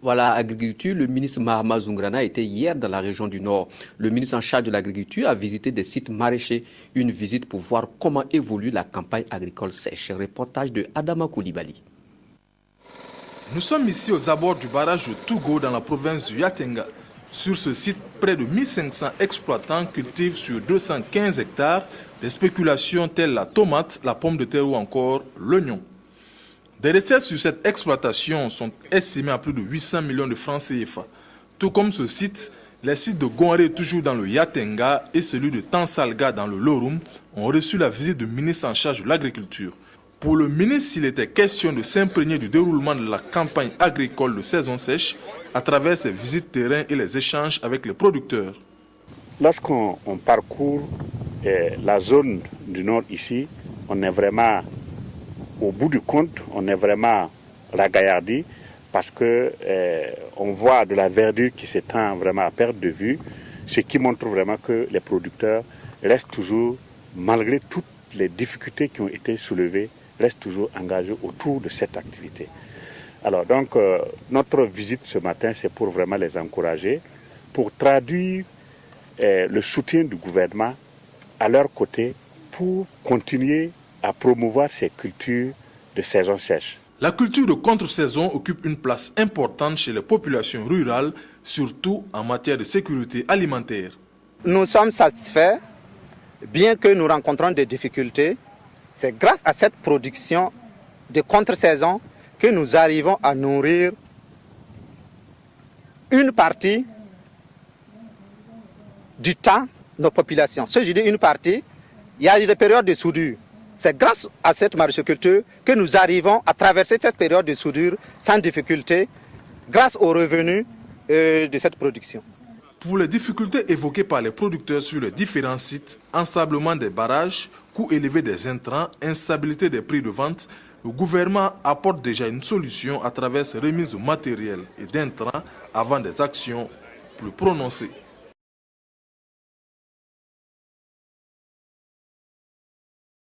Voilà, agriculture, le ministre Mahama Zungrana était hier dans la région du Nord. Le ministre en charge de l'agriculture a visité des sites maraîchers. Une visite pour voir comment évolue la campagne agricole sèche. Reportage de Adama Koulibaly. Nous sommes ici aux abords du barrage de Tougo dans la province du Yatenga. Sur ce site, près de 1500 exploitants cultivent sur 215 hectares des spéculations telles la tomate, la pomme de terre ou encore l'oignon. Des recettes sur cette exploitation sont estimées à plus de 800 millions de francs CFA. Tout comme ce site, les sites de Gonré, toujours dans le Yatenga, et celui de Tansalga dans le Lorum, ont reçu la visite du ministre en charge de l'agriculture. Pour le ministre, il était question de s'imprégner du déroulement de la campagne agricole de saison sèche à travers ses visites terrain et les échanges avec les producteurs. Lorsqu'on parcourt la zone du nord ici, on est vraiment, au bout du compte, on est vraiment ragaillardi parce que on voit de la verdure qui s'étend vraiment à perte de vue, ce qui montre vraiment que les producteurs restent toujours, malgré toutes les difficultés qui ont été soulevées, restent toujours engagés autour de cette activité. Alors donc, notre visite ce matin, c'est pour vraiment les encourager, pour traduire le soutien du gouvernement à leur côté pour continuer à promouvoir ces cultures de saison sèche. La culture de contre-saison occupe une place importante chez les populations rurales, surtout en matière de sécurité alimentaire. Nous sommes satisfaits, bien que nous rencontrons des difficultés. C'est grâce à cette production de contre-saison que nous arrivons à nourrir une partie du temps nos populations. Si je dis une partie, il y a des périodes de soudure. C'est grâce à cette maraîchculture que nous arrivons à traverser cette période de soudure sans difficulté, grâce aux revenus de cette production. Pour les difficultés évoquées par les producteurs sur les différents sites, ensablement des barrages, coût élevé des intrants, instabilité des prix de vente, le gouvernement apporte déjà une solution à travers ces remises de matériel et d'intrants avant des actions plus prononcées.